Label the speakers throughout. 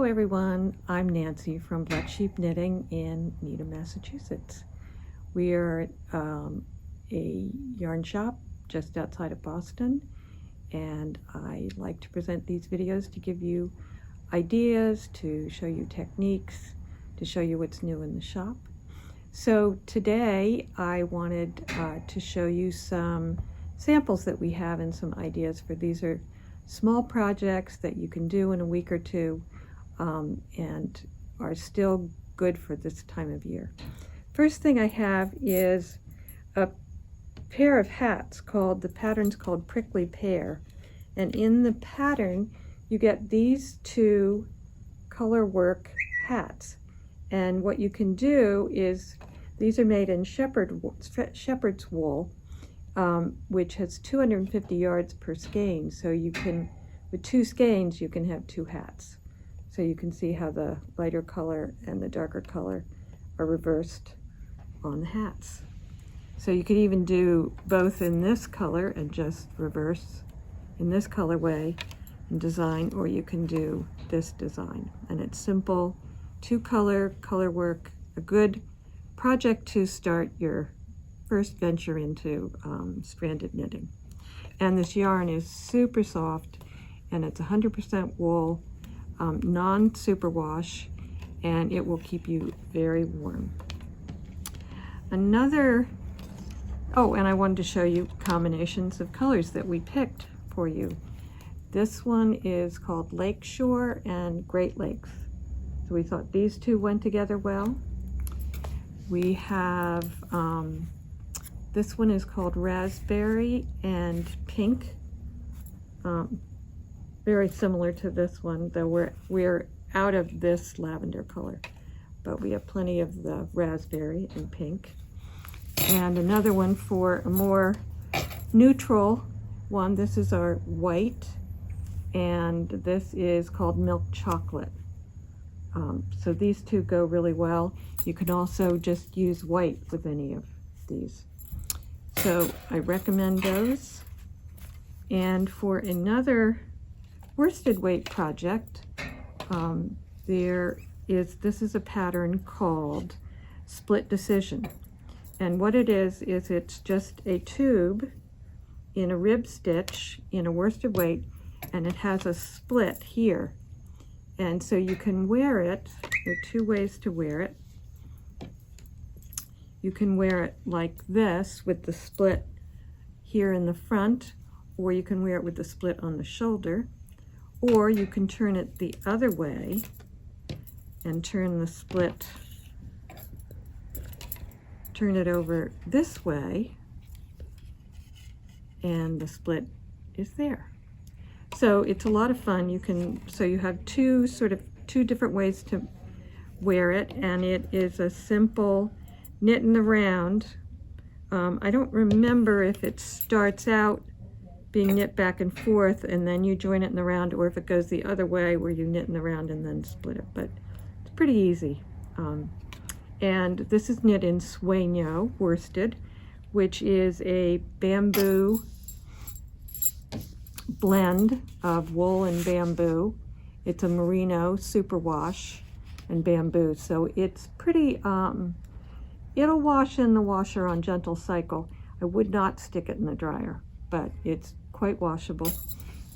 Speaker 1: everyone, I'm Nancy from Black Sheep Knitting in Needham, Massachusetts. We are a yarn shop just outside of Boston, and I like to present these videos to give you ideas, to show you techniques, to show you what's new in the shop. So today I wanted to show you some samples that we have and some ideas for these are small projects that you can do in a week or two and are still good for this time of year. First thing I have is a pair of hats called, the pattern's called Prickly Pear, and in the pattern you get these two color work hats, and what you can do is these are made in shepherd's wool, which has 250 yards per skein, so you can, with two skeins, you can have two hats. So you can see how the lighter color and the darker color are reversed on the hats. So you could even do both in this color and just reverse in this colorway and design, or you can do this design. And it's simple, color work, a good project to start your first venture into stranded knitting. And this yarn is super soft, and it's 100% wool, non-superwash, and it will keep you very warm. And I wanted to show you combinations of colors that we picked for you. This one is called Lakeshore and Great Lakes. So we thought these two went together well. We have this one is called Raspberry and Pink. Very similar to this one, though we're out of this lavender color, but we have plenty of the raspberry and pink. And another one for a more neutral one. This is our white, and this is called Milk Chocolate. So these two go really well. You can also just use white with any of these. So I recommend those. And for another worsted weight project, this is a pattern called Split Decision. And what it is it's just a tube in a rib stitch in a worsted weight, and it has a split here. And so you can wear it, there are two ways to wear it. You can wear it like this with the split here in the front, or you can wear it with the split on the shoulder, or you can turn it the other way and turn the split, turn it over this way, and the split is there. So it's a lot of fun. So you have two different ways to wear it, and it is a simple knit in the round. I don't remember if it starts out being knit back and forth and then you join it in the round, or if it goes the other way where you knit in the round and then split it, but it's pretty easy. And this is knit in Sueño worsted, which is a bamboo blend of wool and bamboo. It's a merino superwash and bamboo, so it's pretty, it'll wash in the washer on gentle cycle. I would not stick it in the dryer, but it's quite washable.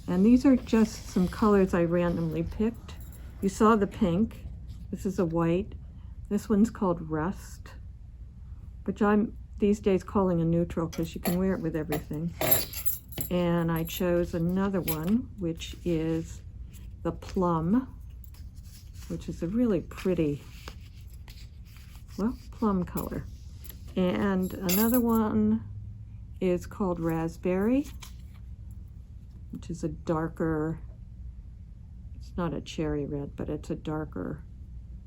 Speaker 1: And these are just some colors I randomly picked. You saw the pink. This is a white. This one's called Rust, which I'm these days calling a neutral because you can wear it with everything. And I chose another one, which is the Plum, which is a really pretty, well, plum color. And another one is called Raspberry, which is a darker, it's not a cherry red, but it's a darker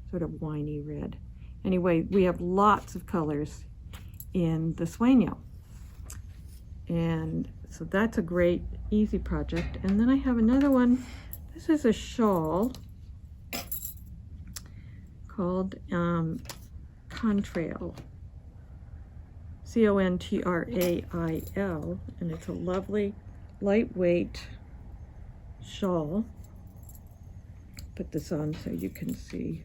Speaker 1: sort of winey red. Anyway, we have lots of colors in the Sueño. And so that's a great, easy project. And then I have another one. This is a shawl called Contrail. Contrail, and it's a lovely lightweight shawl. put this on so you can see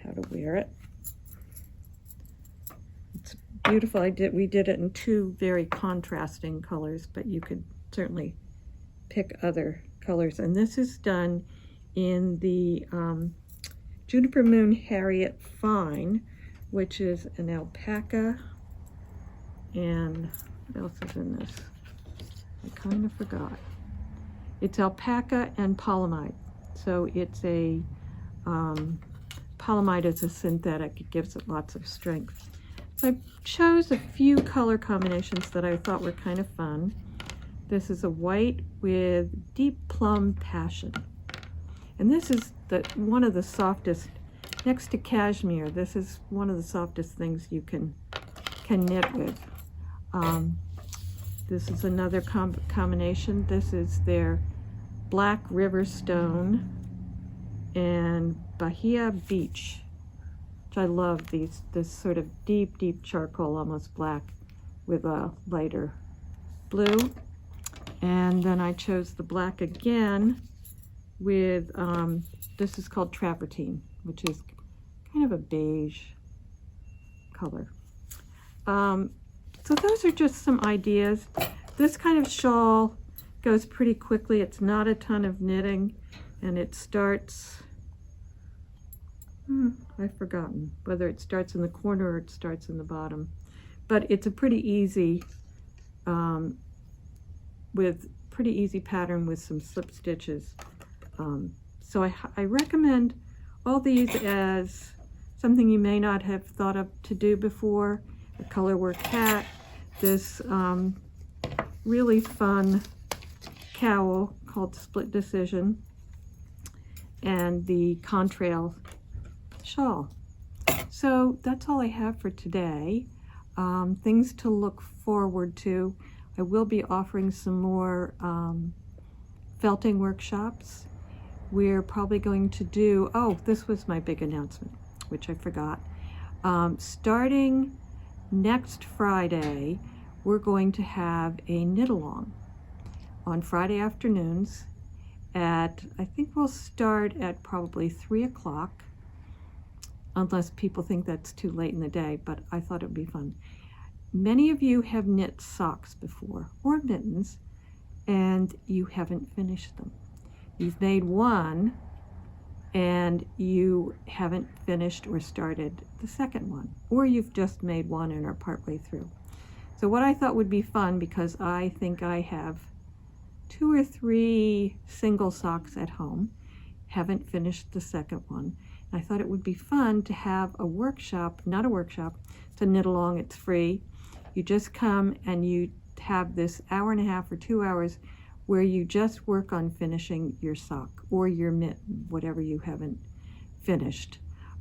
Speaker 1: how to wear it. It's beautiful. We did it in two very contrasting colors, but you could certainly pick other colors. And this is done in the Juniper Moon Harriet Fine, which is an alpaca, and what else is in this? I kind of forgot. It's alpaca and polyamide. So it's a, polyamide is a synthetic. It gives it lots of strength. So I chose a few color combinations that I thought were kind of fun. This is a white with deep plum passion. And this is one of the softest, next to cashmere, this is one of the softest things you can knit with. This is another combination. This is their Black River Stone and Bahia Beach, which I love this sort of deep, deep charcoal, almost black, with a lighter blue. And then I chose the black again with, this is called Travertine, which is kind of a beige color. So those are just some ideas. This kind of shawl goes pretty quickly. It's not a ton of knitting, and it starts, I've forgotten whether it starts in the corner or it starts in the bottom. But it's a pretty easy, pattern with some slip stitches. So I recommend all these as something you may not have thought of to do before. The colorwork hat, this really fun cowl called Split Decision, and the Contrail shawl. So that's all I have for today. Things to look forward to. I will be offering some more felting workshops. We're probably going to do, oh, this was my big announcement, which I forgot. Starting next Friday, we're going to have a knit-along on Friday afternoons at, I think we'll start at probably 3 o'clock, unless people think that's too late in the day, but I thought it would be fun. Many of you have knit socks before, or mittens, and you haven't finished them. You've made one, and you haven't finished or started the second one, or you've just made one and are partway through. So what I thought would be fun, because I think I have 2 or 3 single socks at home, haven't finished the second one. I thought it would be fun to have a workshop, not a workshop, it's a knit along, it's free. You just come and you have this hour and a half or 2 hours where you just work on finishing your sock or your mitten, whatever you haven't finished.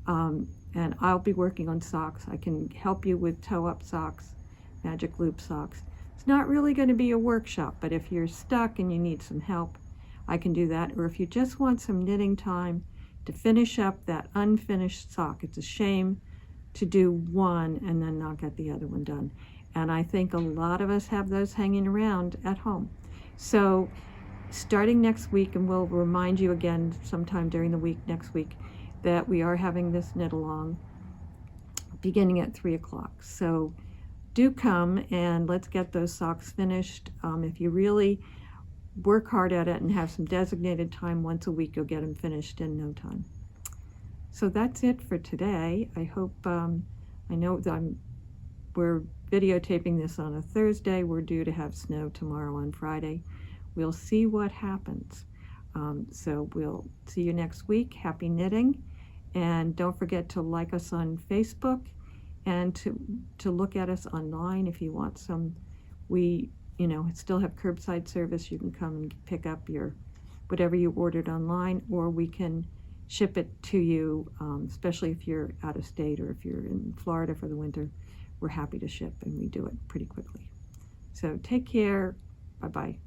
Speaker 1: And I'll be working on socks. I can help you with toe-up socks, magic loop socks. It's not really going to be a workshop, but if you're stuck and you need some help, I can do that. Or if you just want some knitting time to finish up that unfinished sock. It's a shame to do one and then not get the other one done. And I think a lot of us have those hanging around at home. So starting next week, and we'll remind you again sometime during the week next week, that we are having this knit along beginning at 3 o'clock. So do come and let's get those socks finished. If you really work hard at it and have some designated time once a week, you'll get them finished in no time. So that's it for today. I hope, I know that we're videotaping this on a Thursday. We're due to have snow tomorrow on Friday. We'll see what happens. So we'll see you next week. Happy knitting. And don't forget to like us on Facebook and to look at us online if you want some. We, still have curbside service. You can come and pick up your whatever you ordered online, or we can ship it to you, especially if you're out of state or if you're in Florida for the winter. We're happy to ship, and we do it pretty quickly. So take care. Bye-bye.